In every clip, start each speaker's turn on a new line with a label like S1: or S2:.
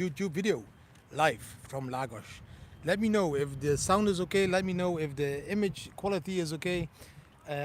S1: YouTube video live from Lagos. Let me know if the sound is okay. Let me know if the image quality is okay.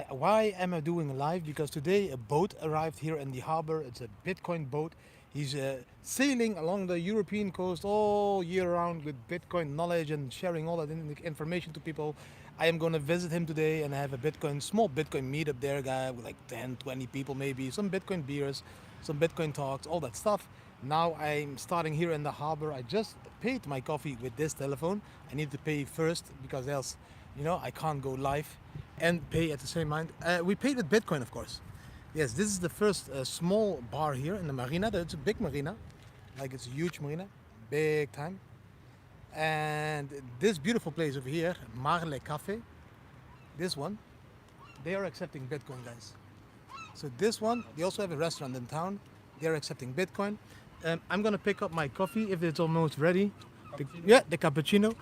S1: Why am I doing live? Because today a boat arrived here in the harbor. It's a Bitcoin boat. He's sailing along the European coast all year round with Bitcoin knowledge and sharing all that information to people. I am going to visit him today and have a small Bitcoin meetup there, guy, with like 10, 20 people maybe, some Bitcoin beers, some Bitcoin talks, all that stuff. Now I'm starting here in the harbor. I just paid my coffee with this telephone. I need to pay first because else, I can't go live and pay at the same time. We paid with Bitcoin, of course. Yes, this is the first small bar here in the marina. It's a big marina, like it's a huge marina, big time. And this beautiful place over here, Marle Cafe, this one, they are accepting Bitcoin, guys. So this one, they also have a restaurant in town. They are accepting Bitcoin. I'm gonna pick up my coffee if it's almost ready. The cappuccino,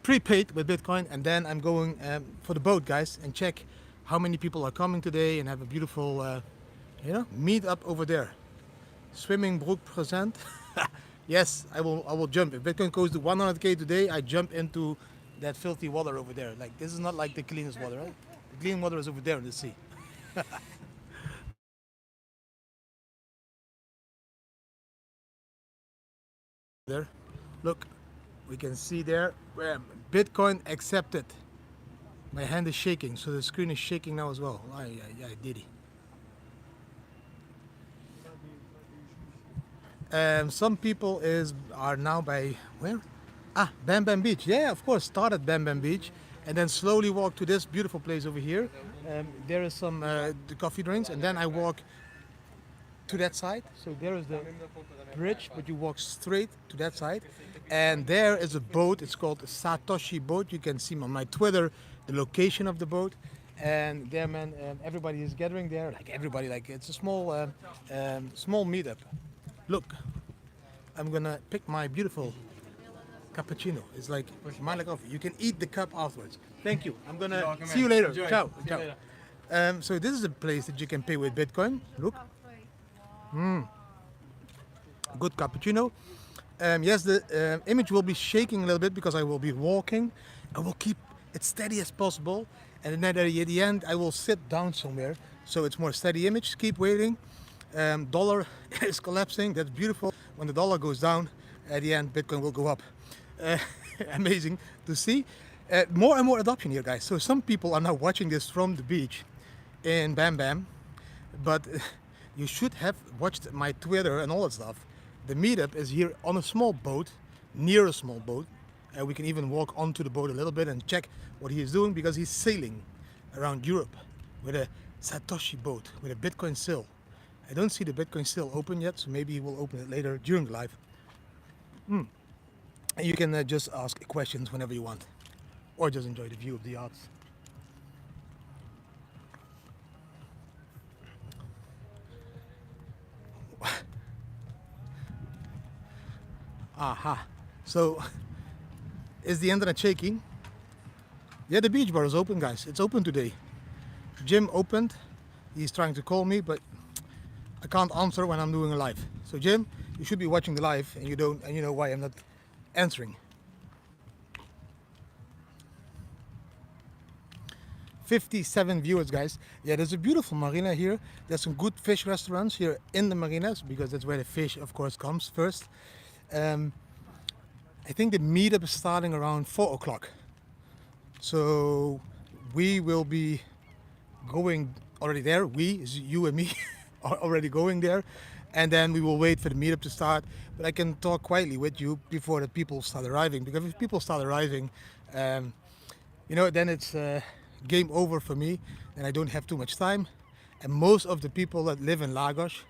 S1: prepaid with Bitcoin, and then I'm going for the boat, guys, and check how many people are coming today and have a beautiful, meet up over there. Swimming brook present. Yes, I will jump. If Bitcoin goes to 100k today, I jump into that filthy water over there. Like, this is not like the cleanest water, right? The clean water is over there in the sea. There, look, we can see there where Bitcoin accepted. My hand is shaking, so the screen is shaking now as well. Didi. Some people are now by where? Bam Bam Beach. Yeah, of course. Start at Bam Bam Beach, and then slowly walk to this beautiful place over here. There is some the coffee drinks, and then I walk to that side. So there is the bridge, but you walk straight to that side, and there is a boat. It's called a Satoshi boat. You can see on my Twitter the location of the boat, and there, man, everybody is gathering there. Like everybody, like it's a small meetup. Look, I'm gonna pick my beautiful cappuccino. It's like my coffee. You can eat the cup afterwards. Thank you. I'm gonna see you later.
S2: Enjoy.
S1: Ciao.
S2: See you
S1: Ciao.
S2: later.
S1: So this is a place that you can pay with Bitcoin. Look, good cappuccino. Yes, the image will be shaking a little bit because I will be walking. I will keep it steady as possible, and then at the end I will sit down somewhere so it's more steady image. Keep waiting. Dollar is collapsing. That's beautiful. When the dollar goes down, at the end Bitcoin will go up. Amazing to see. More and more adoption here, guys. So some people are now watching this from the beach in Bam Bam, but you should have watched my Twitter and all that stuff. The meetup is here on a small boat, near a small boat. We can even walk onto the boat a little bit and check what he is doing because he's sailing around Europe with a Satoshi boat, with a Bitcoin sail. I don't see the Bitcoin sail open yet, so maybe he will open it later during the live. And you can just ask questions whenever you want, or just enjoy the view of the yachts. Aha. So, is the internet shaking? Yeah, the beach bar is open, guys. It's open today. Jim opened. He's trying to call me, but I can't answer when I'm doing a live. So, Jim, you should be watching the live, and you don't, and you know why I'm not answering. 57 viewers, guys. Yeah, there's a beautiful marina here. There's some good fish restaurants here in the marinas because that's where the fish, of course, comes first. I think the meetup is starting around 4 o'clock. So we will be going already there. We, is you and me, are already going there. And then we will wait for the meetup to start. But I can talk quietly with you before the people start arriving. Because if people start arriving, then it's game over for me. And I don't have too much time. And most of the people that live in Lagos,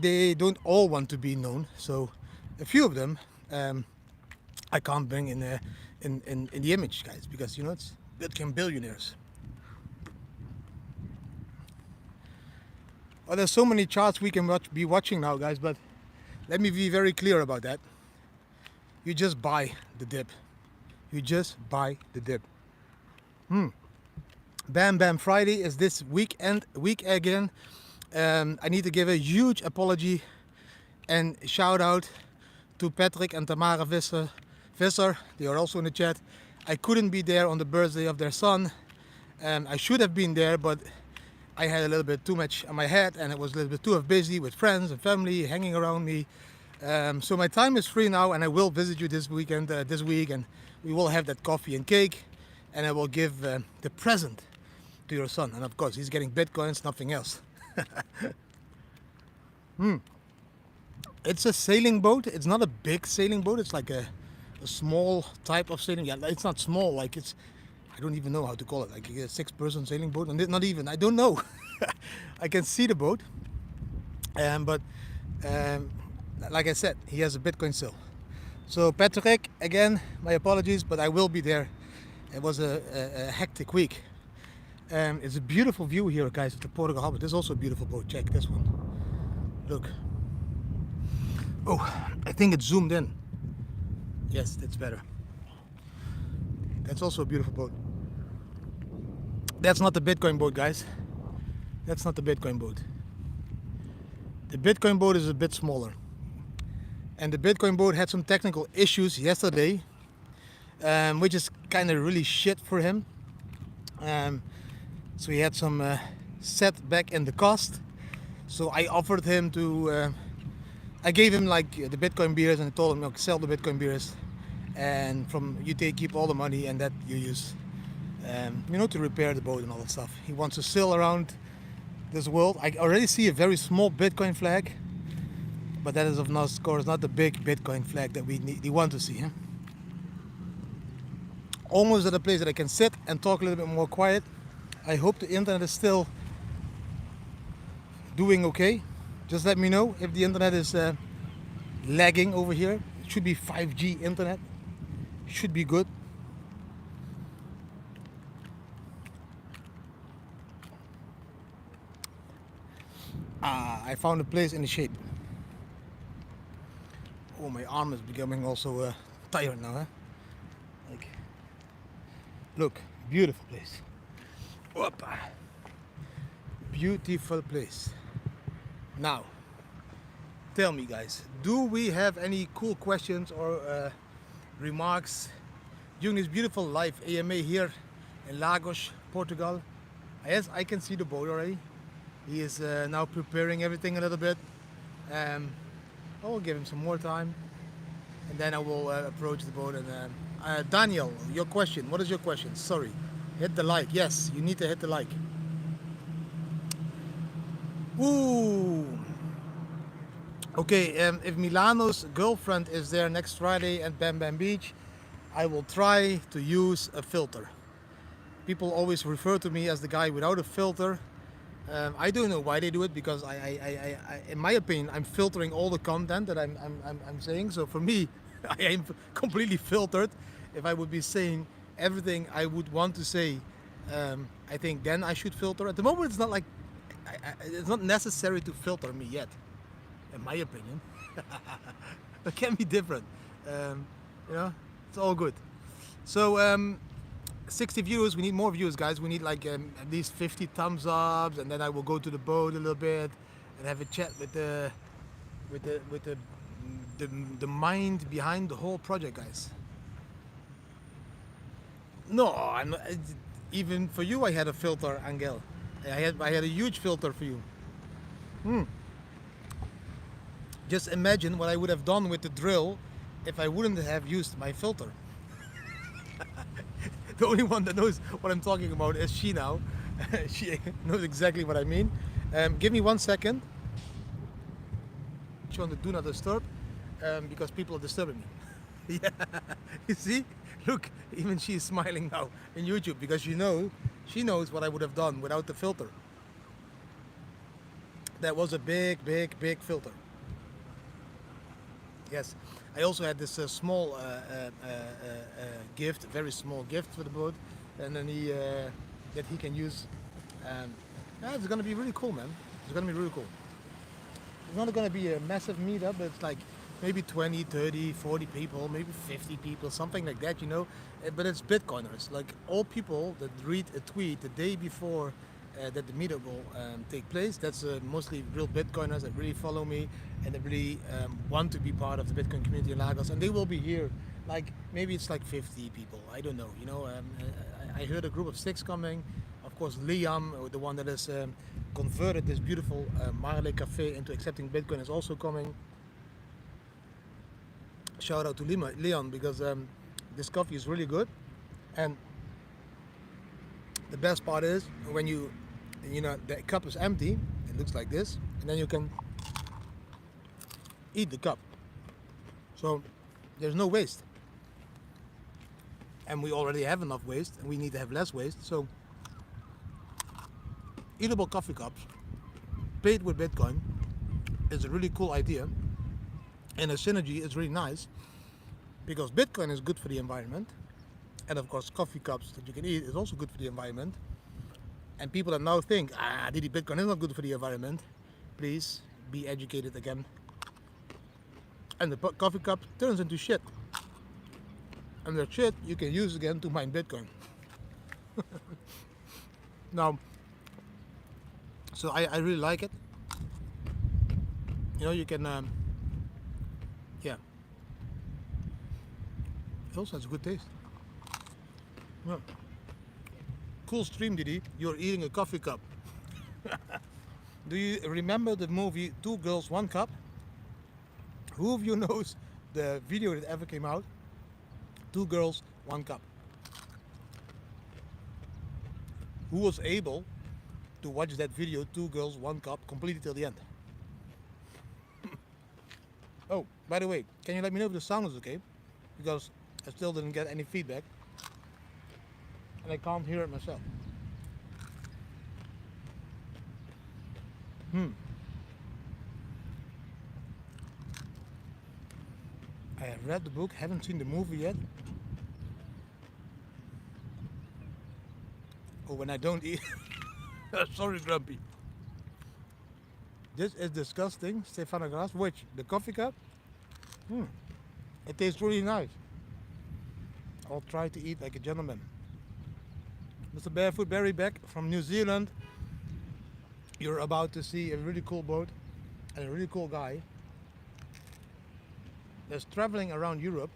S1: they don't all want to be known. So a few of them I can't bring in the image, guys, because it's Bitcoin billionaires. Oh, there's so many charts we can be watching now, guys, but let me be very clear about that. You just buy the dip. You just buy the dip. Bam Bam Friday is this week again. I need to give a huge apology and shout out to Patrick and Tamara Visser, they are also in the chat. I couldn't be there on the birthday of their son. I should have been there, but I had a little bit too much on my head and it was a little bit too busy with friends and family hanging around me. So my time is free now and I will visit you this week, and we will have that coffee and cake, and I will give the present to your son. And of course, he's getting Bitcoins, nothing else. It's a sailing boat. It's not a big sailing boat. It's like a small type of sailing. Yeah, it's not small. Like I don't even know how to call it. Like a 6-person sailing boat. And not even. I don't know. I can see the boat. But like I said, he has a Bitcoin still. So Patrick, again, my apologies, but I will be there. It was a hectic week. It's a beautiful view here, guys, of the Portugal Harbor. There's also a beautiful boat. Check this one. Look. Oh, I think it's zoomed in. Yes, that's better. That's also a beautiful boat. That's not the Bitcoin boat, guys. That's not the Bitcoin boat. The Bitcoin boat is a bit smaller. And the Bitcoin boat had some technical issues yesterday, which is kind of really shit for him. So he had some setback in the cost. So I offered him to... I gave him like the Bitcoin beers and I told him, look, sell the Bitcoin beers, and from you keep all the money and that you use, to repair the boat and all that stuff. He wants to sail around this world. I already see a very small Bitcoin flag, but that is of course not the big Bitcoin flag that we want to see. Huh? Almost at a place that I can sit and talk a little bit more quiet. I hope the internet is still doing okay. Just let me know if the internet is lagging over here. It should be 5G internet. Should be good. I found a place in the shade. Oh, my arm is becoming also tired now. Huh? Like, look, beautiful place. Opa. Beautiful place. Now, tell me, guys, do we have any cool questions or remarks during this beautiful live AMA here in Lagos, Portugal? Yes, I can see the boat already. He is now preparing everything a little bit. I will give him some more time, and then I will approach the boat. And Daniel, your question. What is your question? Sorry. Hit the like. Yes, you need to hit the like. Ooh. Okay, if Milano's girlfriend is there next Friday at Bam Bam Beach, I will try to use a filter. People always refer to me as the guy without a filter. I don't know why they do it, because I in my opinion, I'm filtering all the content that I'm saying. So for me, I am completely filtered. If I would be saying everything I would want to say, I think then I should filter. At the moment, it's not like it's not necessary to filter me yet, in my opinion. It can be different. It's all good. So 60 views. We need more views, guys. We need like at least 50 thumbs ups, and then I will go to the boat a little bit and have a chat with the mind behind the whole project, guys. No, I'm not, even for you I had a filter, Angel. I had a huge filter for you. Just imagine what I would have done with the drill if I wouldn't have used my filter. The only one that knows what I'm talking about is she now. She knows exactly what I mean. Give me 1 second. She on the do not disturb, because people are disturbing me. Yeah, you see? Look, even she is smiling now in YouTube, because she knows what I would have done without the filter. That was a big filter. Yes, I also had this small gift, very small gift for the boat, and then that he can use. It's gonna be really cool, man. It's gonna be really cool. It's not gonna be a massive meetup, but it's like maybe 20, 30, 40 people, maybe 50 people, something like that, But it's Bitcoiners, like all people that read a tweet the day before that the meetup will take place. That's mostly real Bitcoiners that really follow me and that really want to be part of the Bitcoin community in Lagos, and they will be here. Like maybe it's like 50 people. I don't know. I heard a group of 6 coming. Of course, Liam, the one that has converted this beautiful Marley Cafe into accepting Bitcoin, is also coming. Shout out to Leon because this coffee is really good, and the best part is when the cup is empty, it looks like this, and then you can eat the cup. So there's no waste, and we already have enough waste, and we need to have less waste. So eatable coffee cups paid with Bitcoin is a really cool idea, and the synergy is really nice because Bitcoin is good for the environment, and of course coffee cups that you can eat is also good for the environment. And people that now think, Didi, Bitcoin is not good for the environment, please be educated again. And the coffee cup turns into shit, and that shit you can use again to mine Bitcoin. Now, so I really like it. You can yeah, it also has a good taste. Yeah. Cool stream, Didi. You're eating a coffee cup. Do you remember the movie Two Girls, One Cup? Who of you knows the video that ever came out? Two Girls, One Cup. Who was able to watch that video, Two Girls, One Cup, completely till the end? Oh, by the way, can you let me know if the sound is okay? Because I still didn't get any feedback, and I can't hear it myself. I have read the book, haven't seen the movie yet. Oh, when I don't eat. Sorry, Grumpy. This is disgusting, Stefano Glass. Which? The coffee cup? It tastes really nice. I'll try to eat like a gentleman. Mr. Barefoot Barry back from New Zealand. You're about to see a really cool boat and a really cool guy that's traveling around Europe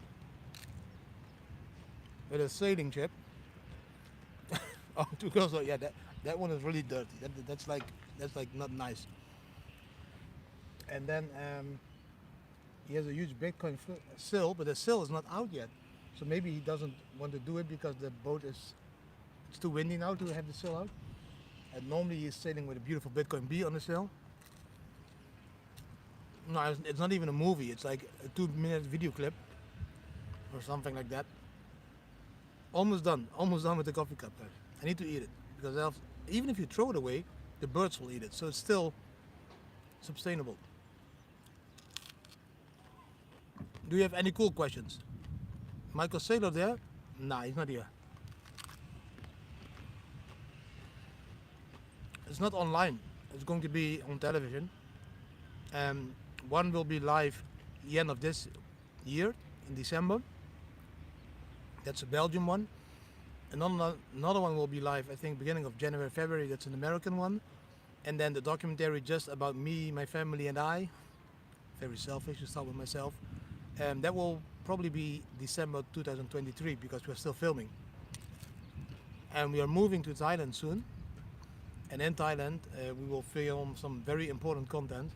S1: with a sailing ship. Oh, Two Girls. Yeah, that one is really dirty. That's like not nice. And then he has a huge Bitcoin sail, but the sail is not out yet. So maybe he doesn't want to do it because the boat it's too windy now to have the sail out. And normally he's sailing with a beautiful Bitcoin bee on the sail. No, it's not even a movie. It's like a 2-minute video clip or something like that. Almost done with the coffee cup, guys. I need to eat it because else, even if you throw it away, the birds will eat it. So it's still sustainable. Do you have any cool questions? Michael Saylor there? Nah, he's not here. It's not online. It's going to be on television. One will be live the end of this year in December. That's a Belgian one. Another one will be live, I think, beginning of January, February. That's an American one. And then the documentary just about me, my family, and I. Very selfish to start with myself. That will probably be December 2023 because we're still filming. And we are moving to Thailand soon. And in Thailand, we will film some very important content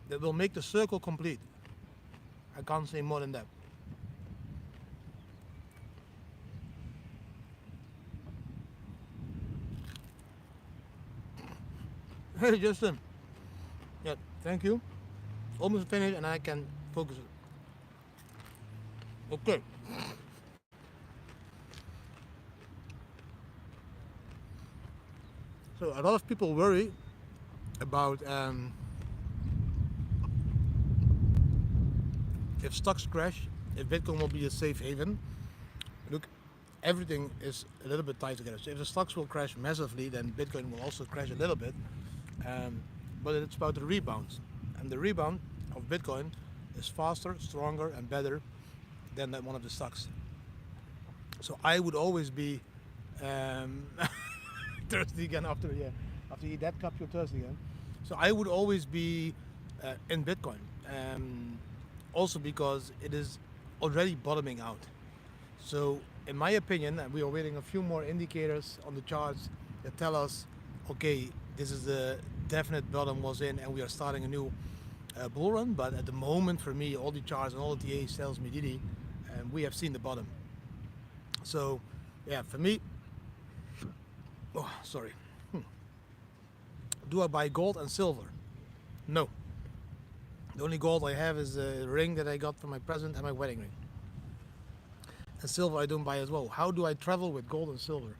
S1: that will make the circle complete. I can't say more than that. Hey, Justin. Yeah, thank you. Almost finished, and I can focus it. Okay. So a lot of people worry about if stocks crash, if Bitcoin will be a safe haven. Look, everything is a little bit tied together. So if the stocks will crash massively, then Bitcoin will also crash a little bit. But it's about the rebounds. And the rebound of Bitcoin is faster, stronger, and better than that one of the stocks. So I would always be Thirsty again after you eat that cup, you're thirsty again. So I would always be in Bitcoin. Also because it is already bottoming out. So in my opinion, we are waiting a few more indicators on the charts that tell us, okay, this is the definite bottom was in, and we are starting a new bull run. But at the moment, for me, all the charts and all the TAs tells me, Didi, we have seen the bottom. So yeah, for me, oh, sorry. Do I buy gold and silver? No. The only gold I have is a ring that I got for my present and my wedding ring. And silver I don't buy as well. How do I travel with gold and silver?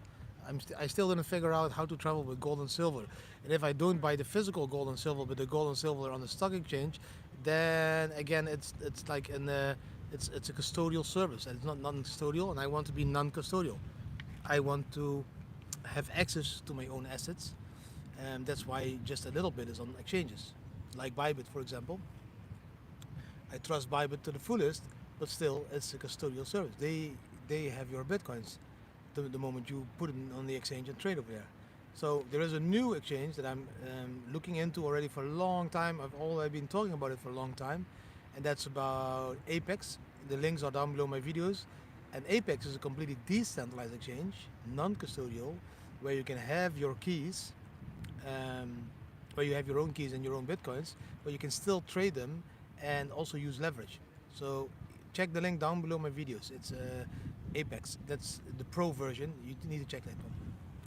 S1: I still didn't figure out how to travel with gold and silver. And if I don't buy the physical gold and silver, but the gold and silver on the stock exchange, then again it's like it's a custodial service, and it's not non-custodial. And I want to be non-custodial. I want to have access to my own assets, and that's why just a little bit is on exchanges, like Bybit, for example. I trust Bybit to the fullest, but still, it's a custodial service. They have your bitcoins the moment you put them on the exchange and trade over there. So there is a new exchange that I'm looking into already for a long time. I've been talking about it for a long time, and that's about Apex. The links are down below my videos. And Apex is a completely decentralized exchange, non-custodial, where you can have your keys, where you have your own keys and your own bitcoins, but you can still trade them and also use leverage. So check the link down below my videos. It's Apex. That's the pro version. You need to check that one.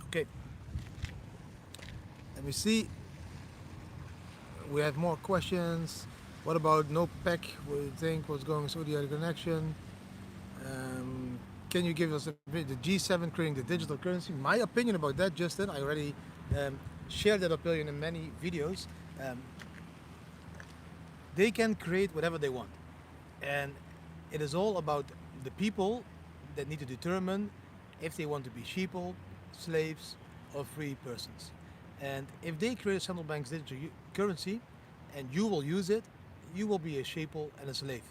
S1: Okay. Let me see. We have more questions. What about no PEC? What do you think? What's going on with the connection? Can you give us the G7 creating the digital currency? My opinion about that, Justin, I already shared that opinion in many videos. They can create whatever they want. And it is all about the people that need to determine if they want to be sheeple, slaves, or free persons. And if they create a central bank's digital currency and you will use it, you will be a sheeple and a slave.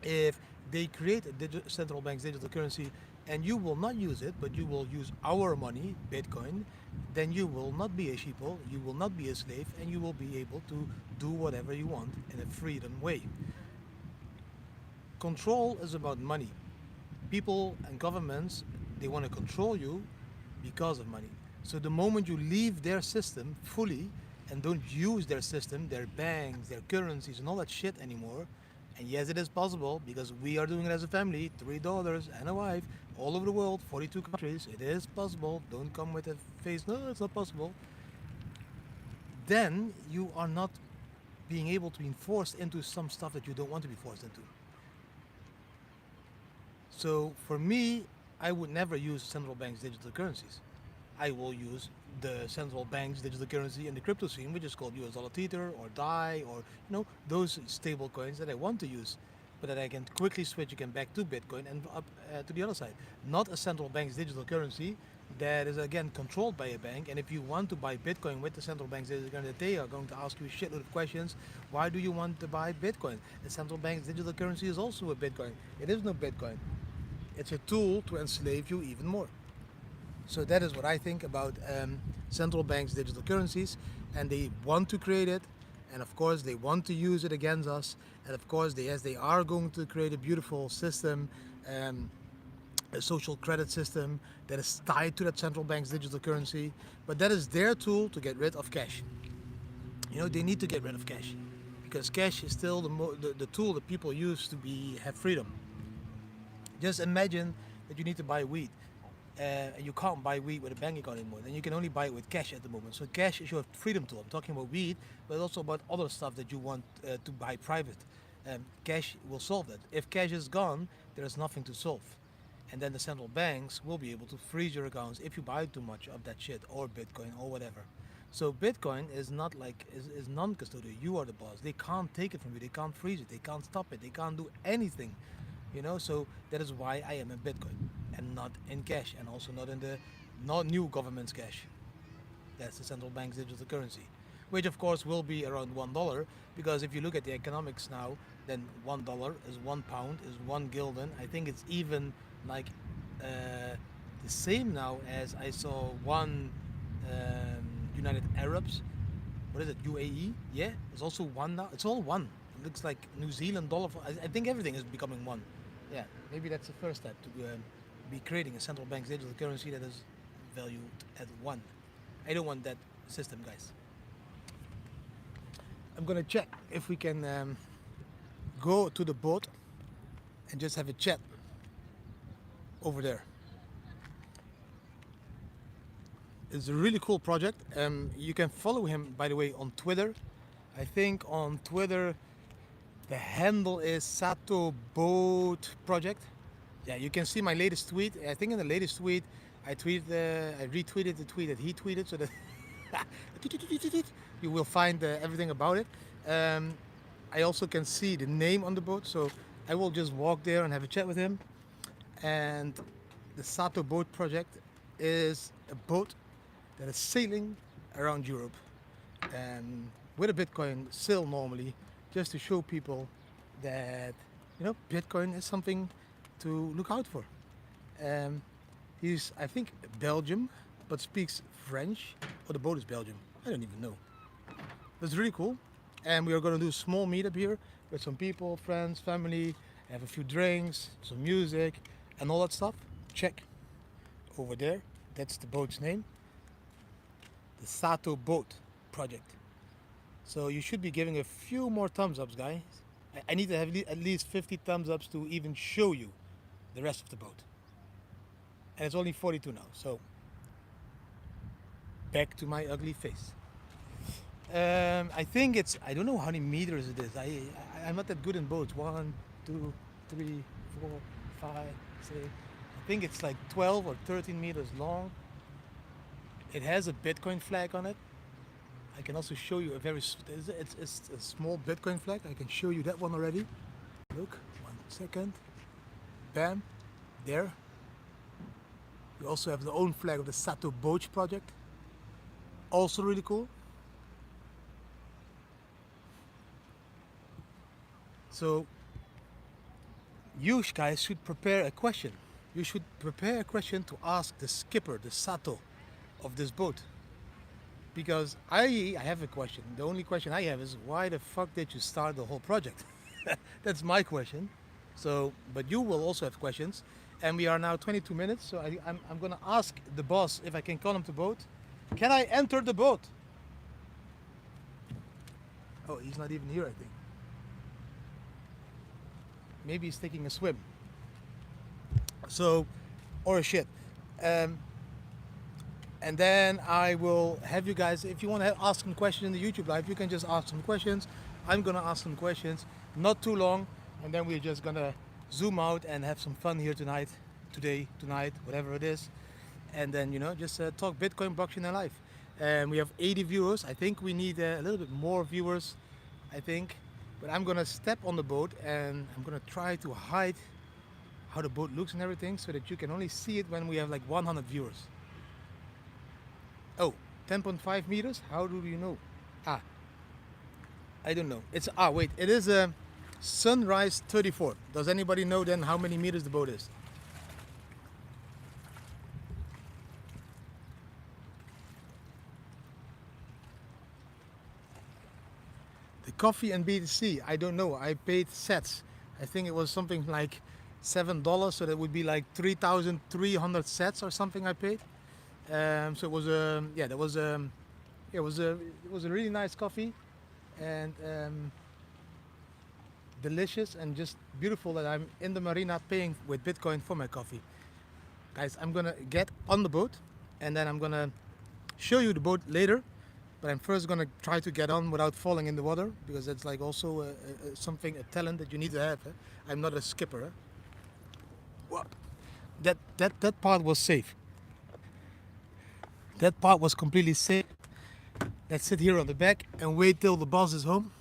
S1: If they create a central bank's digital currency and you will not use it, but you will use our money, Bitcoin, then you will not be a sheeple, you will not be a slave, and you will be able to do whatever you want in a freedom way. Control is about money. People and governments, they want to control you because of money. So the moment you leave their system fully and don't use their system, their banks, their currencies, and all that shit anymore, and yes, it is possible because we are doing it as a family, 3 daughters and a wife, all over the world, 42 countries. It is possible. Don't come with a face, no, it's not possible. Then you are not being able to be forced into some stuff that you don't want to be forced into. So for me, I would never use central banks' digital currencies. I will use the central bank's digital currency in the crypto scene, which is called US dollar Tether or DAI, or those stable coins that I want to use, but that I can quickly switch again back to Bitcoin and up to the other side. Not a central bank's digital currency that is again controlled by a bank. And if you want to buy Bitcoin with the central bank's digital currency, they are going to ask you a shitload of questions. Why do you want to buy Bitcoin? The central bank's digital currency is also a Bitcoin. It is no Bitcoin. It's a tool to enslave you even more. So that is what I think about central banks' digital currencies, and they want to create it, and of course they want to use it against us, and of course they are going to create a beautiful system, a social credit system that is tied to that central bank's digital currency, but that is their tool to get rid of cash. They need to get rid of cash because cash is still the tool that people use to have freedom. Just imagine that you need to buy weed. And you can't buy weed with a bank account anymore. Then you can only buy it with cash at the moment. So cash is your freedom tool. I'm talking about weed, but also about other stuff that you want to buy private. Cash will solve that. If cash is gone, there is nothing to solve. And then the central banks will be able to freeze your accounts if you buy too much of that shit, or Bitcoin, or whatever. So Bitcoin is not is non-custodial. You are the boss. They can't take it from you. They can't freeze it. They can't stop it. They can't do anything. So that is why I am in Bitcoin and not in cash, and also not in the new government's cash. That's the central bank's digital currency, which of course will be around $1, because if you look at the economics now, then $1 is £1 is 1 gulden. I think it's even like the same now as I saw one United Arabs. What is it? UAE? Yeah, it's also one now. It's all one. It looks like New Zealand dollar. I think everything is becoming one. Yeah, maybe that's the first step to be creating a central bank digital currency that is valued at one. I don't want that system, guys. I'm gonna check if we can go to the boat and just have a chat over there. It's a really cool project. You can follow him, by the way, on Twitter. I think on Twitter the handle is Sato Boat Project. Yeah, you can see my latest tweet. I think in the latest tweet I retweeted the tweet that he tweeted, so that you will find everything about it. I also can see the name on the boat, so I will just walk there and have a chat with him. And the Sato Boat Project is a boat that is sailing around Europe with a Bitcoin still normally, just to show people that Bitcoin is something to look out for. He's, I think, Belgium, but speaks French. Or the boat is Belgium. I don't even know. That's really cool. And we are going to do a small meetup here with some people, friends, family, have a few drinks, some music, and all that stuff. Check over there. That's the boat's name. The Sato Boat Project. So you should be giving a few more thumbs ups, guys. I need to have at least 50 thumbs ups to even show you the rest of the boat. And it's only 42 now, so back to my ugly face. I think it's, I don't know how many meters it is. I'm not that good in boats. 1, 2, 3, 4, 5, 6. I think it's like 12 or 13 meters long. It has a Bitcoin flag on it. I can also show you it's a small Bitcoin flag. I can show you that one already. Look, 1 second. Bam, there. You also have the own flag of the Sato Boat Project. Also really cool. So you guys should prepare a question. You should prepare a question to ask the skipper, the Sato of this boat. Because I have a question. The only question I have is, why the fuck did you start the whole project? That's my question. So, but you will also have questions. And we are now 22 minutes, so I'm gonna ask the boss if I can call him to boat. Can I enter the boat? Oh, he's not even here, I think. Maybe he's taking a swim. So, or a shit. And then I will have you guys, if you want to ask some questions in the YouTube live, you can just ask some questions. I'm gonna ask some questions, not too long, and then we're just gonna zoom out and have some fun here tonight, whatever it is. And then, just talk Bitcoin, blockchain, and life. And we have 80 viewers. I think we need a little bit more viewers, I think. But I'm gonna step on the boat and I'm gonna try to hide how the boat looks and everything, so that you can only see it when we have like 100 viewers. Oh, 10.5 meters? How do you know? I don't know. Wait, it is a Sunrise 34. Does anybody know then how many meters the boat is? The coffee and BTC, I don't know. I paid sats. I think it was something like $7, so that would be like 3,300 sats or something I paid. So it was it was a really nice coffee, and delicious and just beautiful that I'm in the marina paying with Bitcoin for my coffee. Guys, I'm gonna get on the boat and then I'm gonna show you the boat later, but I'm first gonna try to get on without falling in the water, because that's like also a talent that you need to have. I'm not a skipper. That part was safe. That part was completely safe. Let's sit here on the back and wait till the boss is home.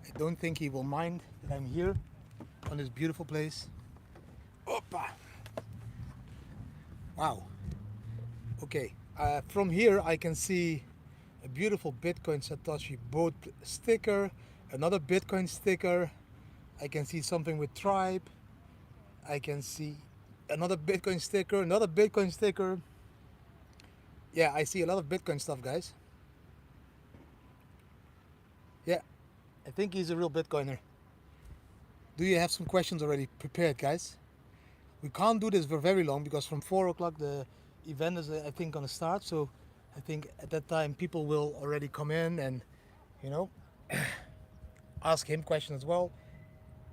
S1: I don't think he will mind that I'm here on this beautiful place. Opa! Wow. Okay, from here I can see a beautiful Bitcoin Satoshi boat sticker, another Bitcoin sticker. I can see something with Tribe. I can see Another Bitcoin sticker, another Bitcoin sticker. Yeah, I see a lot of Bitcoin stuff, guys. Yeah, I think he's a real Bitcoiner. Do you have some questions already prepared, guys? We can't do this for very long because from 4 o'clock the event is, I think, gonna start. So I think at that time people will already come in and, you know, ask him questions as well.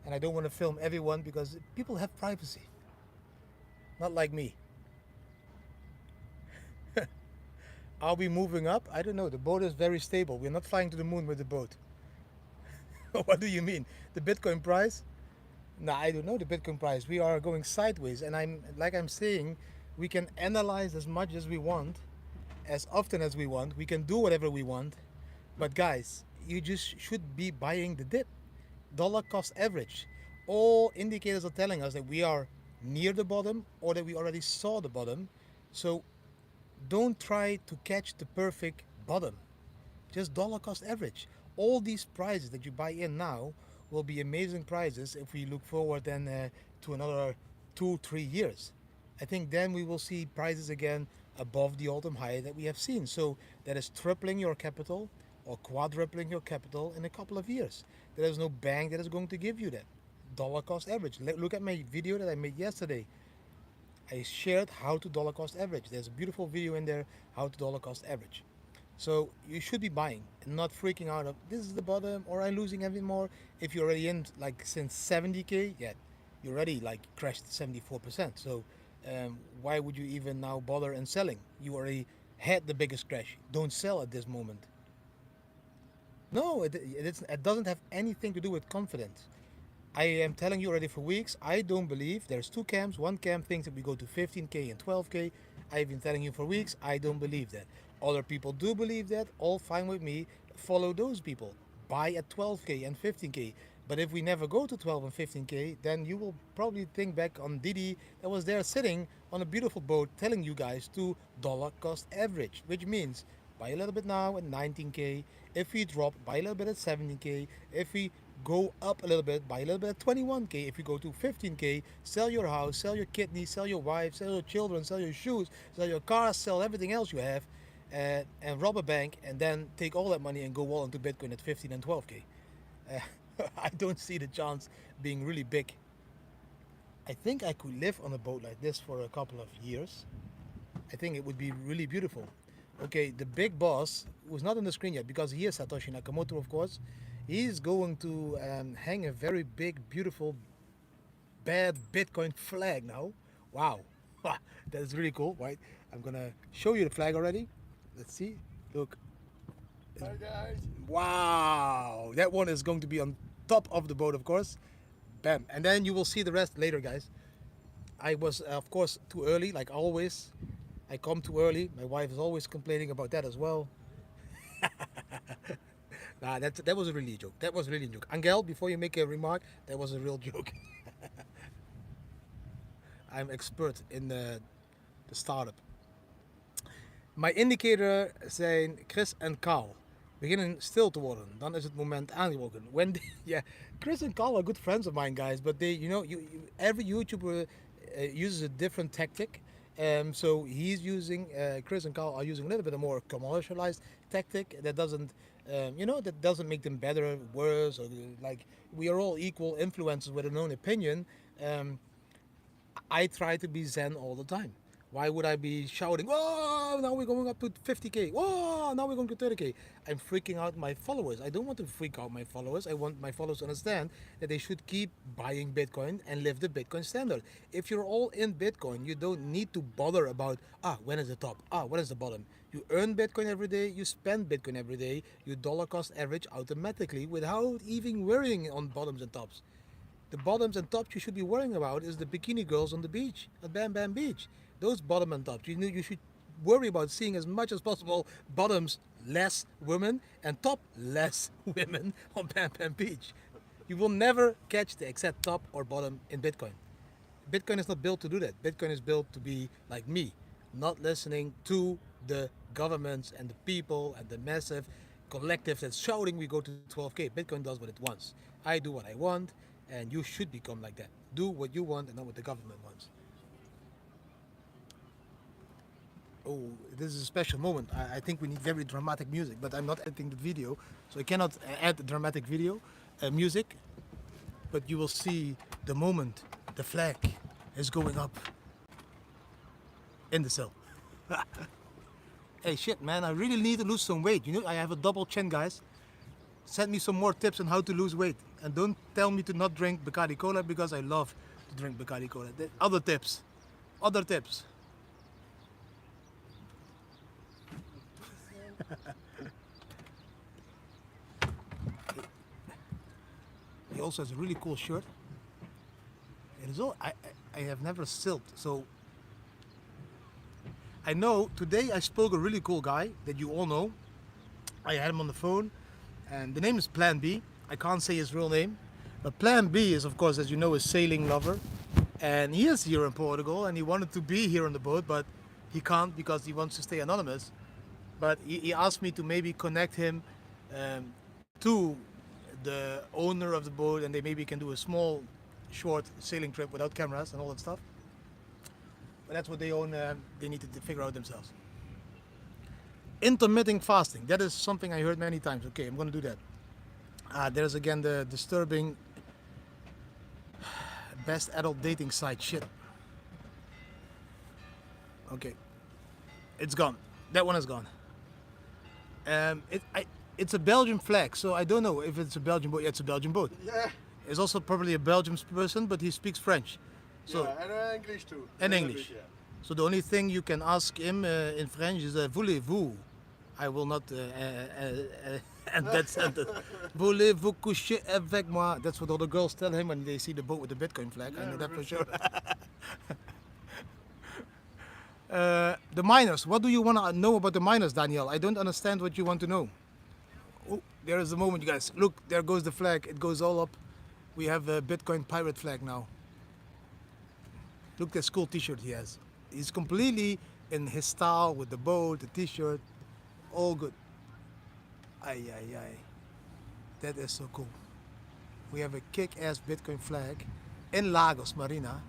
S1: And I don't want to film everyone because people have privacy, not like me. Are we moving up? I don't know. The boat is very stable. We're not flying to the moon with the boat. What do you mean? The Bitcoin price? No, I don't know the Bitcoin price. We are going sideways, and I'm saying, we can analyze as much as we want, as often as we want. We can do whatever we want, but guys, you just should be buying the dip. Dollar cost average. All indicators are telling us that we are near the bottom or that we already saw the bottom. So don't try to catch the perfect bottom. Just dollar cost average. All these prices that you buy in now will be amazing prices if we look forward then to another 2 3 years. I think then we will see prices again above the all-time high that we have seen. So that is tripling your capital or quadrupling your capital in a couple of years. There is no bank that is going to give you that dollar cost average. Look at my video that I made yesterday. I shared how to dollar cost average. There's a beautiful video in there, how to dollar cost average. So you should be buying and not freaking out of this is the bottom or I'm losing every more. If you're already in like since 70K, yeah, you already like crashed 74%. So why would you even now bother and selling? You already had the biggest crash. Don't sell at this moment. No, it doesn't have anything to do with confidence. I am telling you already for weeks, I don't believe there's two camps. One camp thinks that we go to 15K and 12K. I've been telling you for weeks, I don't believe that. Other people do believe that, all fine with me. Follow those people. Buy at 12K and 15K. But if we never go to 12 and 15K, then you will probably think back on Didi that was there sitting on a beautiful boat telling you guys to dollar cost average, which means buy a little bit now at 19K. If we drop, buy a little bit at 17K. If we go up a little bit, buy a little bit at 21K. If you go to 15K, sell your house, sell your kidney, sell your wife, sell your children, sell your shoes, sell your car, sell everything else you have, and rob a bank, and then take all that money and go all into Bitcoin at 15 and 12K. Uh, I don't see the chance being really big. I think I could live on a boat like this for a couple of years. I think it would be really beautiful. Okay, the big boss was not on the screen yet because he is Satoshi Nakamoto, of course. He's going to hang a very big, beautiful, bad Bitcoin flag now. Wow, that is really cool, right? I'm gonna show you the flag already. Let's see. Look.
S2: Hi guys.
S1: Wow, that one is going to be on top of the boat, of course. Bam, and then you will see the rest later, guys. I was, of course, too early, like always. I come too early. My wife is always complaining about that as well. Nah, that was a really joke. That was really a joke. Angel, before you make a remark, that was a real joke. I'm expert in the startup. Mijn indicator zijn Chris en Carl. Beginnen stil te worden. Dan is het moment aangebroken. When they, yeah, Chris and Carl are good friends of mine, guys. But they, every YouTuber uses a different tactic. So he's using, Chris and Carl are using a little bit more commercialized tactic that doesn't, that doesn't make them better, worse, or like we are all equal influencers with an own opinion. Um, I try to be zen all the time. Why would I be shouting, "Whoa, now we're going up to 50K. Whoa, now we're going to 30K." I'm freaking out my followers. I don't want to freak out my followers. I want my followers to understand that they should keep buying Bitcoin and live the Bitcoin standard. If you're all in Bitcoin, you don't need to bother about, when is the top? When is the bottom? You earn Bitcoin every day, you spend Bitcoin every day, you dollar cost average automatically without even worrying on bottoms and tops. The bottoms and tops you should be worrying about is the bikini girls on the beach at Bam Bam Beach. Those bottom and tops. You should worry about seeing as much as possible bottoms less women and top less women on Bam Bam Beach. You will never catch the exact top or bottom in Bitcoin. Bitcoin is not built to do that. Bitcoin is built to be like me, not listening to the governments and the people and the massive collective that's shouting we go to 12K. Bitcoin does what it wants. I do what I want, and you should become like that. Do what you want and not what the government wants. Oh, this is a special moment. I think we need very dramatic music, but I'm not editing the video, so I cannot add dramatic video music. But you will see the moment the flag is going up in the cell. Hey, shit, man, I really need to lose some weight. You know, I have a double chin, guys. Send me some more tips on how to lose weight. And don't tell me to not drink Bacardi Cola because I love to drink Bacardi Cola. Other tips. Other tips. He also has a really cool shirt. It is all I have never silked, so I know today I spoke a really cool guy that you all know. I had him on the phone, and the name is Plan B. I can't say his real name, but Plan B is, of course, as you know, a sailing lover, and he is here in Portugal, and he wanted to be here on the boat, but he can't because he wants to stay anonymous. But he asked me to maybe connect him to the owner of the boat, and they maybe can do a small, short sailing trip without cameras and all that stuff. But that's what they own. They need to figure out themselves. Intermittent fasting. That is something I heard many times. Okay, I'm going to do that. There's again the disturbing best adult dating site shit. Okay, it's gone. That one is gone. It's a Belgian flag, so I don't know if it's a Belgian boat. Yeah, it's a Belgian boat.
S2: Yeah.
S1: It's also probably a Belgian person, but he speaks French. So
S2: Yeah, and English too.
S1: and
S2: A little
S1: English.
S2: bit, yeah.
S1: So the only thing you can ask him in French is voulez-vous? I will not and that's voulez-vous coucher avec moi? That's what all the girls tell him when they see the boat with the Bitcoin flag. I know that for sure. The miners. What do you want to know about the miners, Daniel? I don't understand what you want to know. Oh, there is the moment, you guys. Look, there goes the flag. It goes all up. We have a Bitcoin pirate flag now. Look at this cool t-shirt he has. He's completely in his style with the boat, the t-shirt. All good. Ay, ay, ay. That is so cool. We have a kick-ass Bitcoin flag in Lagos Marina.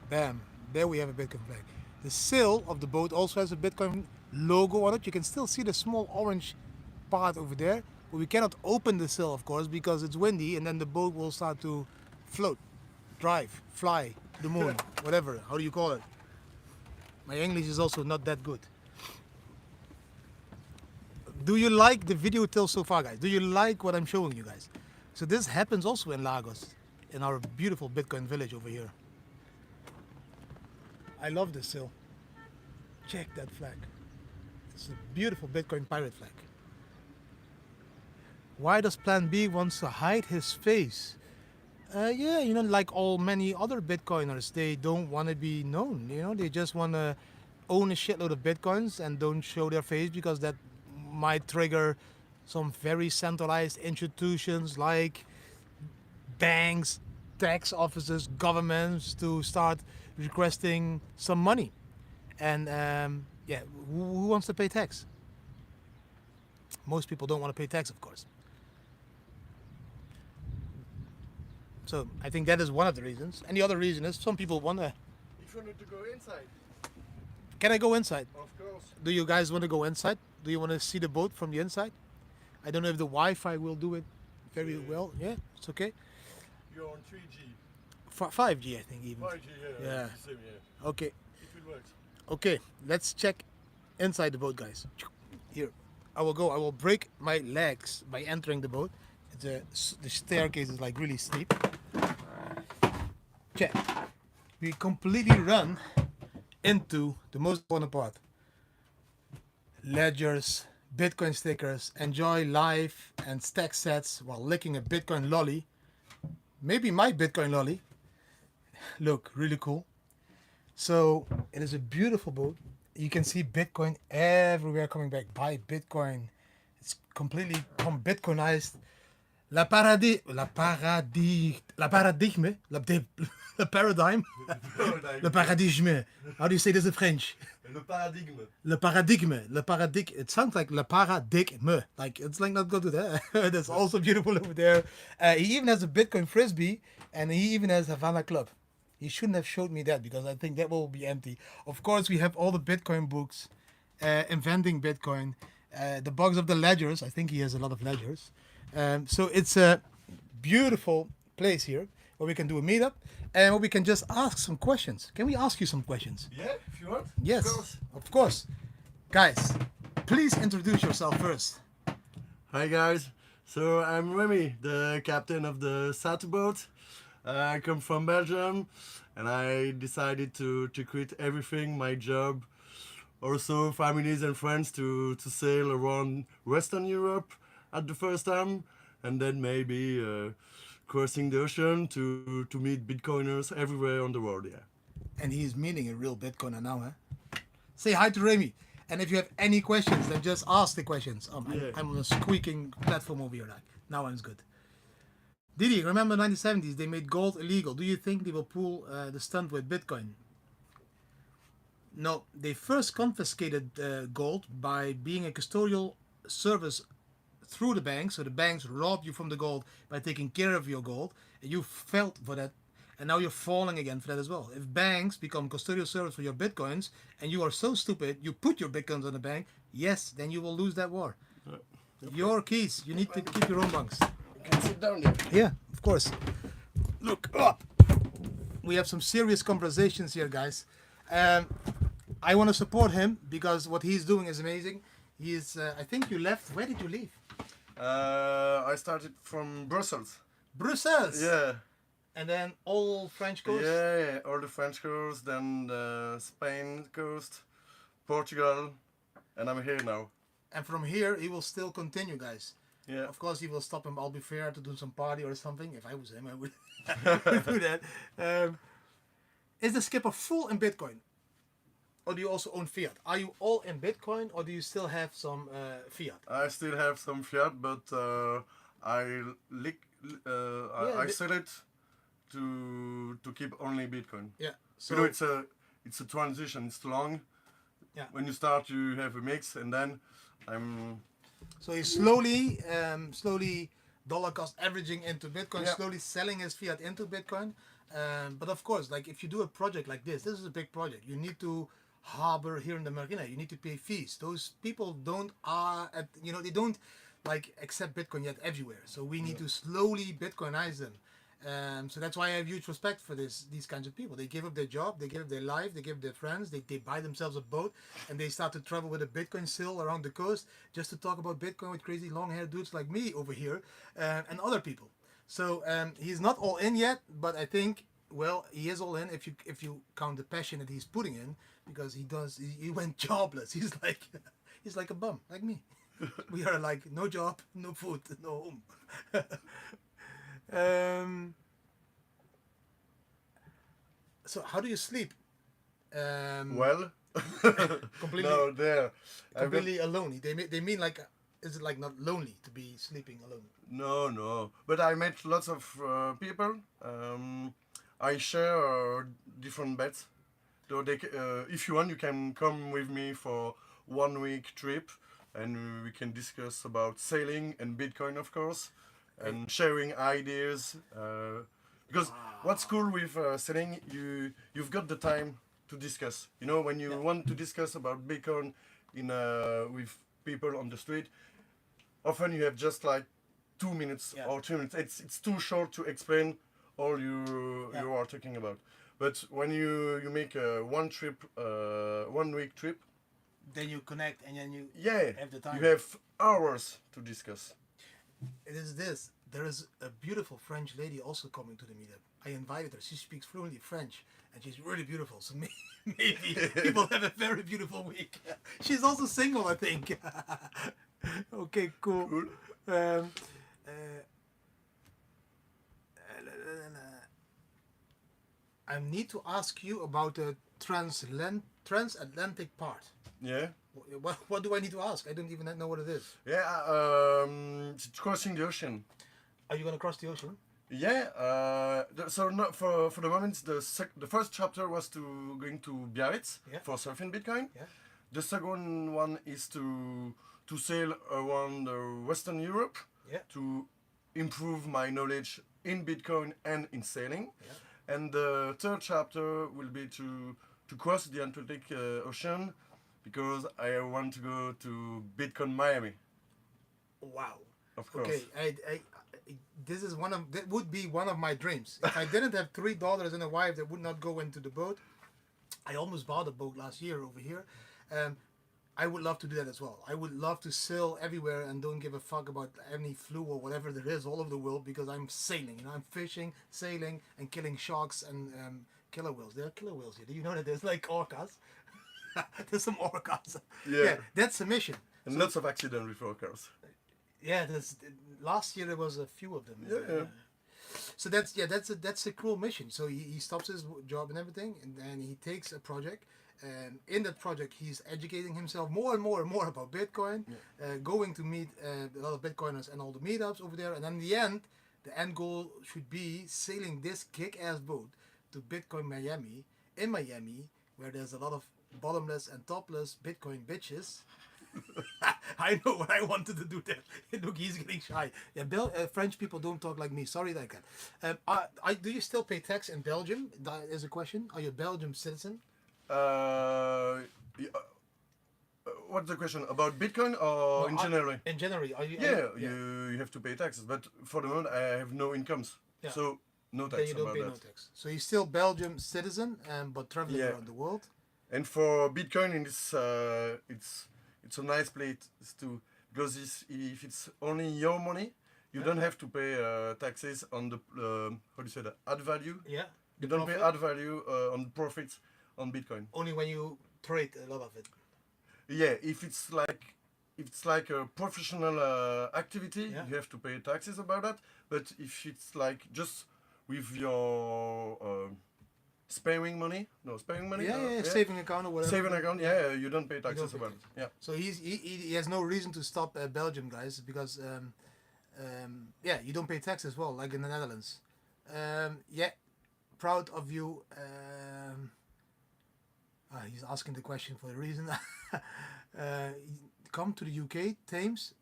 S1: Bam. There we have a Bitcoin flag. The sail of the boat also has a Bitcoin logo on it. You can still see the small orange part over there. But we cannot open the sail, of course, because it's windy and then the boat will start to float, drive, fly, the moon, whatever. How do you call it? My English is also not that good. Do you like the video till so far, guys? Do you like what I'm showing you guys? So this happens also in Lagos, in our beautiful Bitcoin village over here. I love this sail. Check that flag. It's a beautiful Bitcoin pirate flag. Why does Plan B wants to hide his face? Yeah, you know, like all many other Bitcoiners, they don't want to be known. You know, they just want to own a shitload of Bitcoins and don't show their face because that might trigger some very centralized institutions like banks, tax offices, governments to start requesting some money. And yeah, who wants to pay tax? Most people don't want to pay tax, of course. So I think that is one of the reasons. And the other reason is some people want to.
S2: If you wanted to go inside,
S1: Can I go inside?
S2: of course.
S1: Do you guys want to go inside? Do you want to see the boat from the inside? I don't know if the Wi-Fi will do it very well. Yeah, it's okay.
S2: You're on 3G,
S1: 5G, I think even.
S2: 5G, yeah.
S1: Yeah.
S2: Same, yeah.
S1: Okay,
S2: If it works.
S1: okay. Let's check inside the boat, guys. Here, I will go. I will break my legs by entering the boat. The staircase is like really steep. Check. We completely run into the most important part. Ledgers, Bitcoin stickers, enjoy life and stack sets while licking a Bitcoin lolly. Maybe my Bitcoin lolly. Look, really cool. So it is a beautiful boat. You can see Bitcoin everywhere coming back. Buy Bitcoin. It's completely Bitcoinized. La paradigme, le paradigm, le paradigme. How do you say this in French?
S2: Le paradigme.
S1: Le paradigme. It sounds like le paradigme. Like it's like not good to that. That's also beautiful over there. He even has a Bitcoin frisbee, and he even has Havana Club. He shouldn't have showed me that because I think that will be empty. Of course, we have all the Bitcoin books, inventing Bitcoin, the box of the ledgers. I think he has a lot of ledgers. So it's a beautiful place here where we can do a meetup and where we can just ask some questions. Can we ask you some questions?
S2: Yeah, if you want.
S1: Yes,
S2: Of course.
S1: of course. Guys, please introduce yourself first.
S2: Hi guys. So I'm Remy, the captain of the Satu boat. I come from Belgium, and I decided to quit everything, my job, also families and friends to sail around Western Europe at the first time, and then maybe crossing the ocean to meet Bitcoiners everywhere on the world. Yeah.
S1: And he's meeting a real Bitcoiner now, huh? Say hi to Remy. And if you have any questions, then just ask the questions.
S2: Yeah.
S1: I'm on a squeaking platform over here. Like, now I'm good. Didi, remember 1970s, they made gold illegal. Do you think they will pull the stunt with Bitcoin? No, they first confiscated gold by being a custodial service through the banks. So the banks robbed you from the gold by taking care of your gold, and you felt for that, and now you're falling again for that as well. If banks become custodial service for your bitcoins, and you are so stupid, you put your bitcoins on the bank, yes, then you will lose that war. Your keys, you need to keep your own banks.
S2: You can sit down there.
S1: Yeah, of course. Look up. We have some serious conversations here, guys. I want to support him because what he's doing is amazing. He is. I think you left. Where did you leave?
S2: I started from Brussels.
S1: Brussels.
S2: Yeah.
S1: And then all French coast.
S2: Yeah, all the French coast, then the Spain coast, Portugal, and I'm here now.
S1: And from here, he will still continue, guys.
S2: Yeah.
S1: Of course, he will stop him. I'll be fair to do some party or something. If I was him, I would, I would do that. Is the skipper full in Bitcoin? Or do you also own fiat? Are you all in Bitcoin, or do you still have some fiat?
S2: I still have some fiat, but I sell it to keep only Bitcoin.
S1: Yeah. So
S2: You know, it's a transition. It's long.
S1: Yeah.
S2: When you start, you have a mix, and then I'm.
S1: So he's slowly dollar cost averaging into Bitcoin,
S2: Yeah.
S1: slowly selling his fiat into Bitcoin. But of course, like if you do a project like this is a big project. You need to harbor here in the marina. You need to pay fees. Those people don't they don't like accept Bitcoin yet everywhere. So we need to slowly Bitcoinize them. So that's why I have huge respect for these kinds of people. They give up their job, they give up their life, they give up their friends, they buy themselves a boat, and they start to travel with a Bitcoin sail around the coast just to talk about Bitcoin with crazy long-haired dudes like me over here and other people. So he's not all in yet, but I think he is all in if you count the passion that he's putting in, because he went jobless. He's like a bum like me. We are like no job, no food, no home. So how do you sleep?
S2: Well.
S1: Completely.
S2: No, there.
S1: Completely alone. They mean like, is it like not lonely to be sleeping alone?
S2: No. But I met lots of people. I share different beds. So if you want, you can come with me for 1 week trip, and we can discuss about sailing and Bitcoin, of course, and sharing ideas. Because what's cool with sailing, you've got the time to discuss. You know, when you want to discuss about Bitcoin with people on the street, often you have just like 2 minutes or 3 minutes. It's too short to explain all you are talking about. But when you make a 1 week trip,
S1: then you connect and then you have the time.
S2: You have hours to discuss.
S1: It is this. There is a beautiful French lady also coming to the meetup. I invited her. She speaks fluently French and she's really beautiful. So maybe people have a very beautiful week. She's also single, I think. Okay, cool. I need to ask you about the transatlantic part.
S2: Yeah.
S1: What do I need to ask? I don't even know what it is.
S2: Yeah, it's crossing the ocean.
S1: Are you gonna cross the ocean?
S2: Yeah. So no, for the moment, the first chapter was to going to Biarritz
S1: Yeah.
S2: for surfing Bitcoin.
S1: Yeah.
S2: The second one is to sail around Western Europe
S1: Yeah.
S2: to improve my knowledge in Bitcoin and in sailing.
S1: Yeah.
S2: And the third chapter will be to cross the Atlantic Ocean because I want to go to Bitcoin Miami,
S1: Wow.
S2: of course.
S1: Okay. This is that would be one of my dreams. If I didn't have $3 and a wife that would not go into the boat, I almost bought a boat last year over here. I would love to do that as well. I would love to sail everywhere and don't give a fuck about any flu or whatever there is all over the world because I'm sailing. You know, I'm fishing, sailing, and killing sharks and killer whales. There are killer whales here. Do you know that there's like orcas? There's some orcas.
S2: Yeah.
S1: That's a mission.
S2: And lots of accidents with workers.
S1: Yeah, last year there was a few of them.
S2: Yeah.
S1: So that's a cool mission. So he stops his job and everything, and then he takes a project. And in that project, he's educating himself more and more and more about Bitcoin, going to meet a lot of Bitcoiners and all the meetups over there. And then the end goal should be sailing this kick-ass boat to Bitcoin Miami, in Miami, where there's a lot of bottomless and topless Bitcoin bitches. I know what I wanted to do there. Look, he's getting shy. Yeah, French people don't talk like me. Sorry, that guy. Do you still pay tax in Belgium? That is a question. Are you a Belgian citizen?
S2: What's the question about Bitcoin or in general?
S1: In general, are you?
S2: Yeah, you have to pay taxes, but for the moment I have no incomes,
S1: Yeah.
S2: so no
S1: Then
S2: tax
S1: you don't
S2: about
S1: pay
S2: that.
S1: no tax. So you're still Belgium citizen, but traveling
S2: Yeah.
S1: around the world.
S2: And for Bitcoin, it's a nice place to because if it's only your money, you don't have to pay taxes on the how do you say that, add value.
S1: Yeah.
S2: You don't pay add value on profits on Bitcoin.
S1: Only when you trade a lot of it.
S2: Yeah, if it's like a professional activity,
S1: Yeah.
S2: you have to pay taxes about that. But if it's like just with your sparing money,
S1: saving account or whatever.
S2: saving account, yeah, you don't pay taxes
S1: pay
S2: about it.
S1: taxes.
S2: Yeah.
S1: So he has no reason to stop Belgium, guys, because you don't pay tax as well, like in the Netherlands. Proud of you. He's asking the question for a reason. Come to the UK, Thames.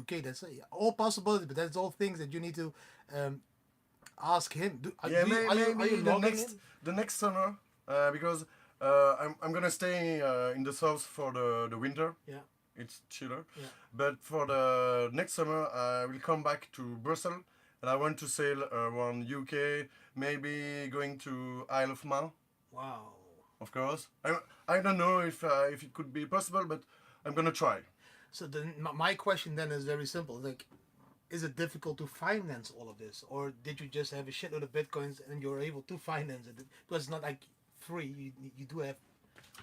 S1: UK, that's all possibilities, but that's all things that you need to ask him. Are you logging in?
S2: The next summer, because I'm gonna stay in the south for the winter.
S1: Yeah.
S2: It's chiller.
S1: Yeah.
S2: But for the next summer, I will come back to Brussels, and I want to sail around UK, maybe going to Isle of Man.
S1: Wow.
S2: Of course. I don't know if it could be possible, but I'm gonna try.
S1: So then my question then is very simple. Like, is it difficult to finance all of this, or did you just have a shitload of bitcoins and you're able to finance it? Because it's not like free. You do have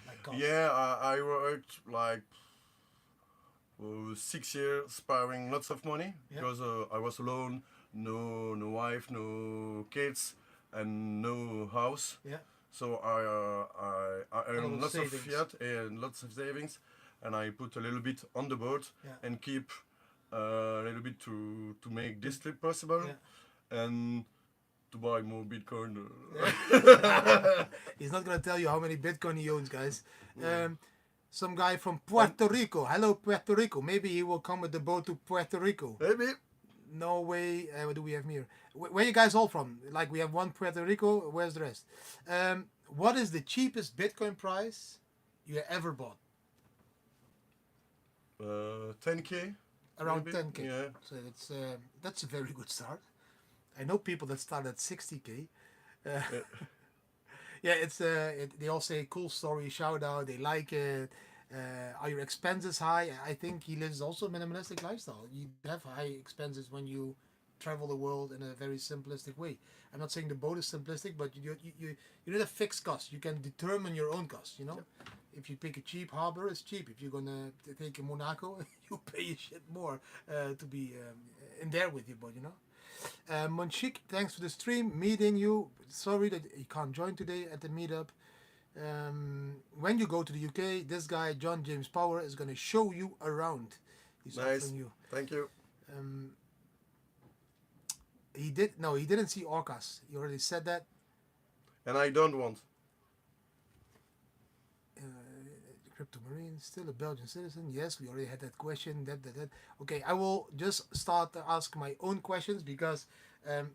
S1: like costs.
S2: Yeah, I worked like 6 years sparing lots of money because I was alone, no wife, no kids, and no house.
S1: Yeah.
S2: So I earned lots of
S1: savings.
S2: fiat and lots of savings, and I put a little bit on the boat and keep a little bit to make this trip possible and to buy more Bitcoin.
S1: He's not gonna tell you how many Bitcoin he owns, guys. Some guy from Puerto Rico. Hello, Puerto Rico. Maybe he will come with the boat to Puerto Rico.
S2: Maybe.
S1: Norway. What do we have here? Where you guys all from? Like, we have one Puerto Rico. Where's the rest? What is the cheapest Bitcoin price you ever bought?
S2: 10K.
S1: Around
S2: maybe?
S1: 10K.
S2: Yeah.
S1: So that's a very good start. I know people that start at 60K. They all say cool story, shout out, they like it. Are your expenses high? I think he lives also a minimalistic lifestyle. You have high expenses when you travel the world in a very simplistic way. I'm not saying the boat is simplistic, but you need a fixed cost. You can determine your own cost, you know? If you pick a cheap harbor, it's cheap. If you're gonna take a Monaco, you pay a shit more to be in there with your boat, you know? Monchik, thanks for the stream, meeting you. Sorry that you can't join today at the meetup. When you go to the UK, this guy, John James Power, is going to show you around. He's
S2: Nice.
S1: offering you.
S2: Thank you.
S1: He did. No, he didn't see orcas. He already said that.
S2: and I don't want.
S1: Uh, Crypto Marine, still a Belgian citizen. Yes, we already had that question. That. Okay, I will just start to ask my own questions because um,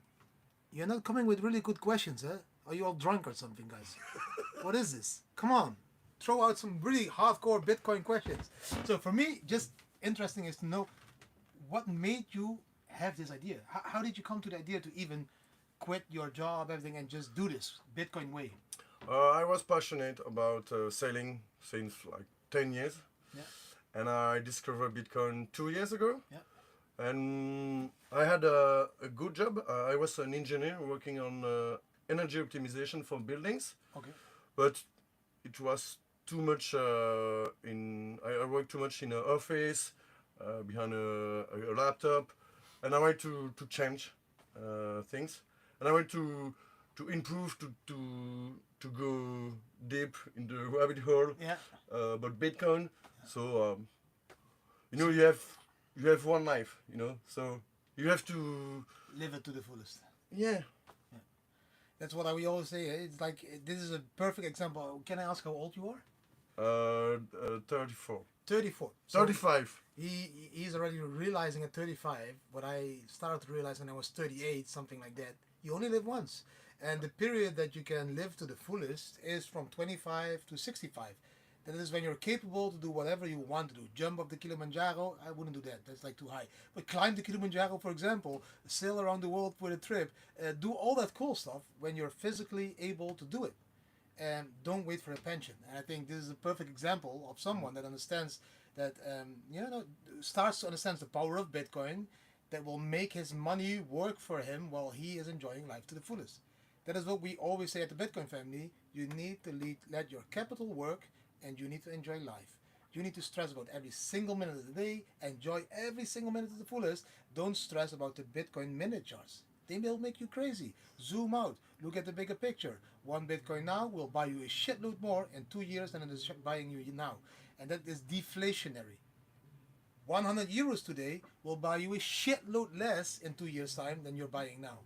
S1: you're not coming with really good questions, huh? Are you all drunk or something, guys? What is this? Come on, throw out some really hardcore Bitcoin questions. So for me, just interesting is to know what made you have this idea. How did you come to the idea to even quit your job, everything, and just do this Bitcoin way?
S2: I was passionate about selling since like 10 years,
S1: Yeah,
S2: and I discovered Bitcoin 2 years ago.
S1: yeah,
S2: And I had a good job. I was an engineer working on energy optimization for buildings,
S1: okay,
S2: but it was too much I worked too much in an office, behind a laptop, and I wanted to change things, and I wanted to improve, to go deep in the rabbit hole
S1: yeah.
S2: about Bitcoin. So you have one life, so you have to.
S1: Live it to the fullest.
S2: Yeah.
S1: That's what we always say. It's like this is a perfect example. Can I ask how old you are?
S2: 34.
S1: 34. So
S2: 35.
S1: he's already realizing at 35 what I started to realize when I was 38, something like that. You only live once, and the period that you can live to the fullest is from 25 to 65. That is when you're capable to do whatever you want to do. Jump up the Kilimanjaro, I wouldn't do that. That's like too high. But climb the Kilimanjaro, for example, sail around the world for a trip, do all that cool stuff when you're physically able to do it. And don't wait for a pension. And I think this is a perfect example of someone that understands that, starts to understand the power of Bitcoin that will make his money work for him while he is enjoying life to the fullest. That is what we always say at the Bitcoin family. You need to let your capital work and you need to enjoy life. You need to stress about every single minute of the day, enjoy every single minute to the fullest. Don't stress about the Bitcoin minute charts. They will make you crazy. Zoom out. Look at the bigger picture. One Bitcoin now will buy you a shitload more in 2 years than it is buying you now. And that is deflationary. 100 euros today will buy you a shitload less in 2 years' time than you're buying now.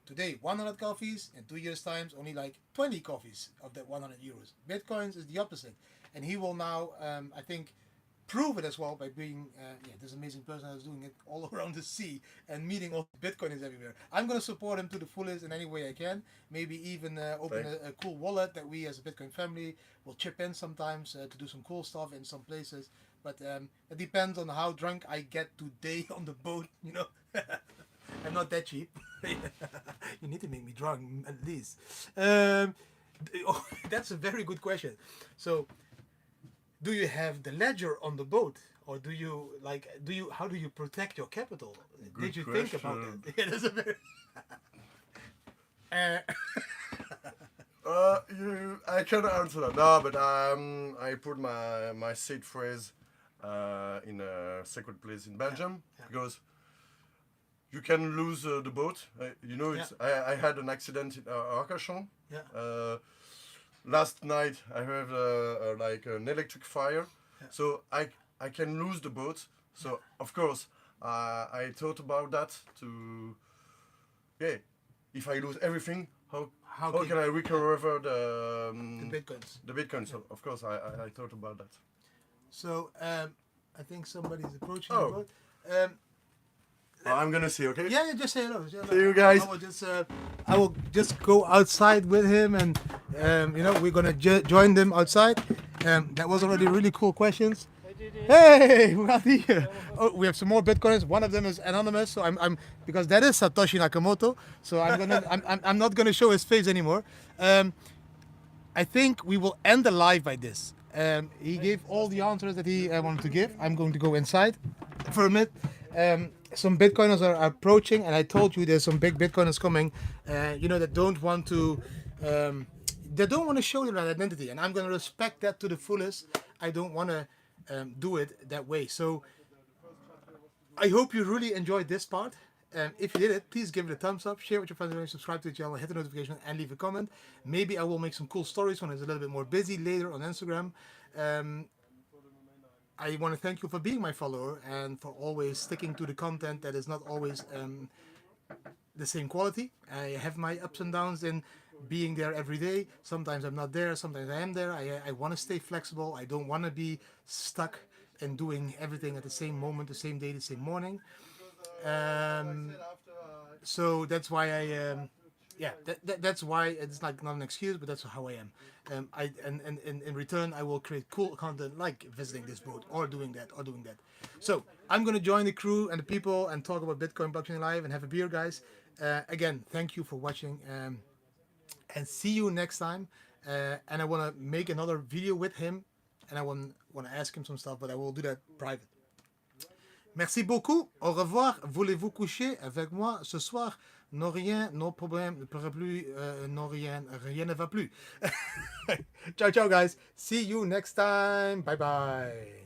S1: Today, 100 coffees, in 2 years' time, only like 20 coffees of that 100 euros. Bitcoins is the opposite. And he will now, I think, prove it as well by being this amazing person who's doing it all around the sea and meeting all Bitcoiners everywhere. I'm going to support him to the fullest in any way I can. Maybe even open a cool wallet that we as a Bitcoin family will chip in sometimes to do some cool stuff in some places. But it depends on how drunk I get today on the boat, I'm not that cheap. You need to make me drunk at least. That's a very good question. So, do you have the ledger on the boat, or how do you protect your capital?
S2: Good
S1: Did you think about
S2: question.
S1: that? Yeah, that's a very.
S2: I cannot answer that. No, but I put my seed phrase in a secret place in Belgium,
S1: yeah.
S2: because you can lose the boat. It's I had an accident in Arcachon.
S1: Yeah.
S2: Last night I have like an electric fire, so I can lose the boat. So of course I thought about that if I lose everything, how can I recover
S1: The bitcoins.
S2: the Bitcoin? So of course I thought about that.
S1: So I think somebody's approaching
S2: Oh.
S1: the boat.
S2: I'm gonna see. Okay.
S1: Yeah, just say hello. Say hello.
S2: See you guys.
S1: I will just go outside with him, and we're gonna join them outside. That was already really cool questions. Hey, we got here. Oh, we have some more bitcoins. One of them is anonymous, so I'm because that is Satoshi Nakamoto. So I'm not gonna show his face anymore. I think we will end the live by this. He gave all the answers that he wanted to give. I'm going to go inside for a minute. Some Bitcoiners are approaching, and I told you there's some big Bitcoiners coming. That don't want to. They don't want to show their identity, and I'm going to respect that to the fullest. I don't want to do it that way. So I hope you really enjoyed this part. If you did it, please give it a thumbs up, share with your friends, and subscribe to the channel, hit the notification, and leave a comment. Maybe I will make some cool stories when it's a little bit more busy later on Instagram. I want to thank you for being my follower and for always sticking to the content that is not always the same quality. I have my ups and downs in being there every day. Sometimes I'm not there, sometimes I am there. I want to stay flexible. I don't want to be stuck in doing everything at the same moment, the same day, the same morning. So that's why that's why it's like not an excuse, but that's how I am. And in return, I will create cool content like visiting this boat or doing that or doing that. So I'm gonna join the crew and the people and talk about Bitcoin blockchain live and have a beer, guys. Again, thank you for watching, and see you next time. And I wanna make another video with him, and I wanna ask him some stuff, but I will do that private. Merci beaucoup. Au revoir. Voulez-vous coucher avec moi ce soir? Non, rien, non problème, ne pourra plus, non, rien, rien ne va plus. Ciao, ciao, guys. See you next time. Bye, bye.